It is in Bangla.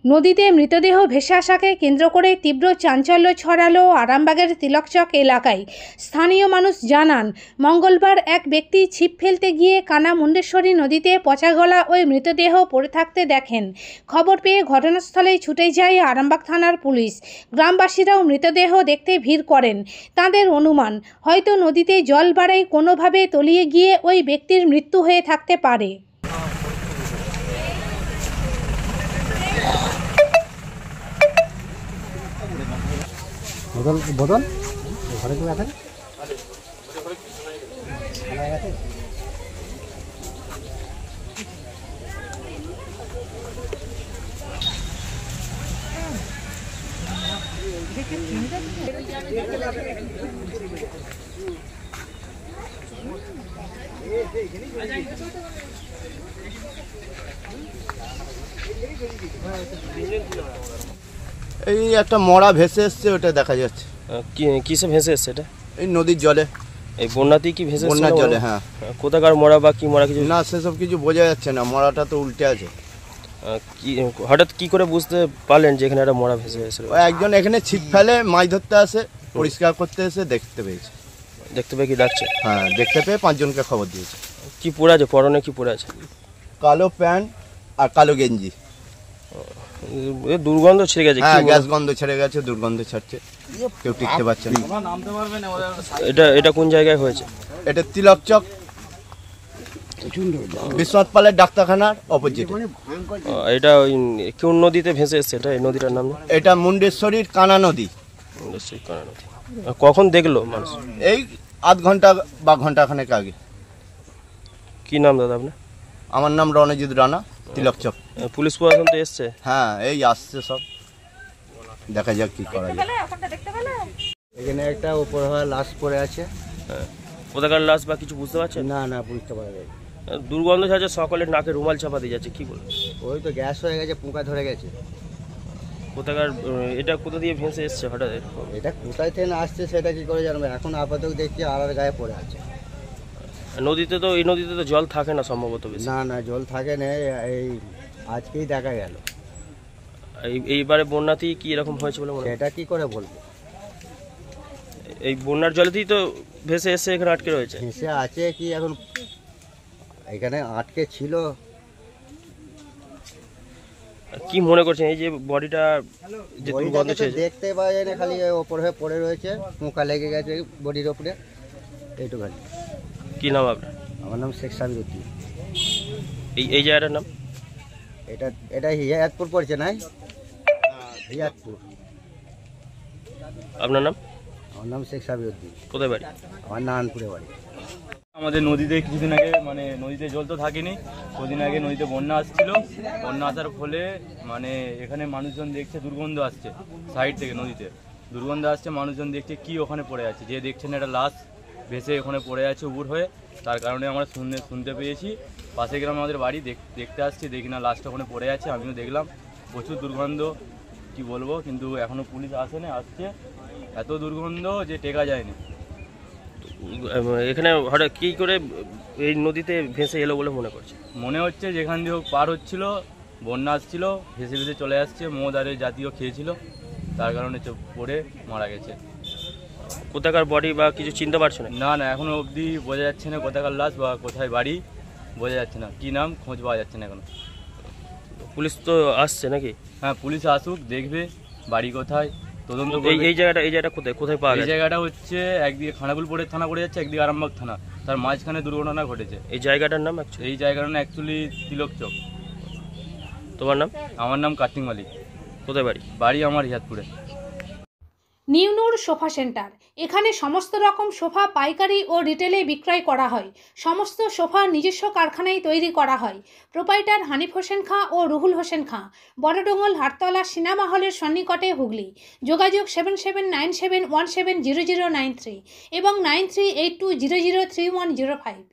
নদীতে মৃতদেহ ভেসে আসাকে কেন্দ্র করে তীব্র চাঞ্চল্য ছড়ালো আরামবাগের তিলকচক এলাকায়। স্থানীয় মানুষ জানান, মঙ্গলবার এক ব্যক্তি ছিপ ফেলতে গিয়ে কানা মুন্ডেশ্বরী নদীতে পচা গলা ওই মৃতদেহ পড়ে থাকতে দেখেন। খবর পেয়ে ঘটনাস্থলে ছুটে যায় আরামবাগ থানার পুলিশ। গ্রামবাসীরাও মৃতদেহ দেখতে ভিড় করেন। তাদের অনুমান, হয়তো নদীতে জল বাড়ায় কোনোভাবে তলিয়ে গিয়ে ওই ব্যক্তির মৃত্যু হয়ে থাকতে পারে। বদল বদল ঘরে কেউ আছেন? এই একটা মরা ভেসে এসছে, ওটা দেখা যাচ্ছে। কিসে ভেসে এসছে এটা? এই নদীর জলে, এই বন্যাতেই কি ভেসে এসছে? বন্যার জলে, হ্যাঁ। কোথাকার মরা বা কি মরা কিছু না, সেসব কিছু বোঝা যাচ্ছে না, মরাটা তো উল্টে আছে। হঠাৎ কি করে বুঝতে পারলেন যে এখানে একটা মরা ভেসে এসেছে? ওই একজন এখানে ছিপ ফেলে মাছ ধরতে আসে, পরিষ্কার করতে এসে দেখতে পেয়েছে। দেখতে পেয়ে কি ডাকছে? হ্যাঁ, দেখতে পেয়ে 5 জনকে খবর দিয়েছে। কি পরে আছে পরনে? কি পরে আছে? কালো প্যান্ট আর কালো গেঞ্জি। দুর্গন্ধ ছেড়ে গেছে? হ্যাঁ, গ্যাস গন্ধ ছেড়ে গেছে, দুর্গন্ধ ছাড়ছে, কেউ টিকতে পারছে না। এটা কোন জায়গায় হয়েছে? এটা তিলকচক বিশ্বনাথ পালের ডাক্তারখানার অপোজিট। এটা ওই কোন নদীতে ভেসে এসছে এটা? এই নদীটার নাম? এটা মুন্ডেশ্বরীর কানা নদী। কানা নদী। কখন দেখলো মানুষ? এই আধ ঘন্টা বা ঘন্টাখানেক আগে। কি নাম দাদা আপনার? আমার নাম রণজিৎ রানা, তিলকচক। পুলিশ প্রশাসন তো এসছে? হ্যাঁ, এই আসছে সব, দেখা যাক কি করা যায়। এখানে একটা উপর হওয়া লাশ পড়ে আছে। কোথাকার লাশ বা কিছু বুঝতে পারছেন? না না, বুঝতে পারা যায়। দুর্গন্ধ ছাড়ছে, সকলের নাকে রুমাল চাপা দিয়ে যাচ্ছে, কি বলবো? ওই তো গ্যাস হয়ে গেছে, পোকা ধরে গেছে। কোথাকার এটা কোথা দিয়ে ভেসে এসছে হঠাৎ? এটা কোথায় থেকে আসছে সেটা কি করে জানবে? এখন আপাতত দেখছি আর গায়ে পড়ে আছে। নদীতে তো, এই নদীতে তো জল থাকে না সম্ভবত বেশি। না না, জল থাকে না, এই আজকেই দেখা গেল। এইবারে বন্যাতেই কি এরকম হয়েছে বলে মনে হয়? সেটা কি করে বলবো? এই বন্যার জলেতেই তো ভেসে এসে এখানে আটকে রয়েছে। ভেসে আছে কি এখন এখানে আটকে ছিল? কি মনে করছেন এই যে বডিটা যে দুর্গন্ধ ছেড়েছে? দেখতে পাওয়া যায় না, খালি ওপর হয়ে পড়ে রয়েছে, পোকা লেগে গেছে বডির ওপরে, এইটুখানি। কি নাম আপনার? আমার নাম শেখ সাবিরুদ্দিন। এই জায়গাটার নাম? এটা হিয়াতপুর পড়ছে, নাই হিয়াতপুর। আপনার নাম? আমার নাম শেখ সাবিরুদ্দিন। কোথায় বাড়ি? আমার নারায়ণপুরে বাড়ি। আমাদের নদীতে কিছুদিন আগে, মানে নদীতে জল তো থাকেনি, কদিন আগে নদীতে বন্যা আসছিল। বন্যা আসার ফলে মানে এখানে মানুষজন দেখছে দুর্গন্ধ আসছে সাইড থেকে, নদীতে দুর্গন্ধ আসছে, মানুষজন দেখছে কি ওখানে পড়ে আছে, যে দেখছেন একটা লাশ ভেসে ওখানে পড়ে আছে উবুর হয়ে। তার কারণে আমরা শুনতে পেয়েছি, পাশে গ্রামে আমাদের বাড়ি, দেখতে আসছি, দেখি না লাশটা ওখানে পড়ে আছে। আমিও দেখলাম, প্রচুর দুর্গন্ধ, কি বলবো, কিন্তু এখনও পুলিশ আসেনি, আসছে, এত দুর্গন্ধ যে টেকা যায়নি। এখানে হঠাৎ কি করে এই নদীতে ভেসে এলো বলে মনে করছে? মনে হচ্ছে যেখান দিয়ে পার হচ্ছিল, বন্যা আসছিল, ভেসে ভেসে চলে আসছে, মদ আর জাতীয় খেয়েছিল, তার কারণে পড়ে মারা গেছে। কোথাকার বডি বা কিছু চিনতে পারছো না? না না, এখনো অবধি বোঝা যাচ্ছে না কোথাকার লাশ বা কোথায় বাড়ি, বোঝা যাচ্ছে না, কি নাম খোঁজ পাওয়া যাচ্ছে না এখনো। পুলিশ তো আসছে নাকি? হ্যাঁ, পুলিশ আসুক, দেখবে বাড়ি কোথায়, তদন্ত। এই জায়গাটা কোথায় পাওয়া গেছে? এই জায়গাটা হচ্ছে একদিকে খানাকুলপুরের থানা পড়ে যাচ্ছে, একদিকে আরামবাগ থানা, তার মাঝখানে দুর্ঘটনা ঘটেছে। এই জায়গাটার নাম? এই জায়গাটার নাম অ্যাকচুয়ালি তিলকচক। তোমার নাম? আমার নাম কার্তিক মালিক। কোথায় বাড়ি? বাড়ি আমার হিয়াতপুরে। নিউনুর সোফা সেন্টার, এখানে সমস্ত রকম সোফা পাইকারি ও রিটেলে বিক্রয় করা হয়। সমস্ত সোফা নিজস্ব কারখানায় তৈরি করা হয়। প্রোপাইটার হানিফ হোসেন খাঁ ও রুহুল হোসেন খাঁ, বড়ডোঙ্গল হাটতলা সিনেমা হলের সন্নিকটে, হুগলি। যোগাযোগ 7797170093 এবং 9382003105।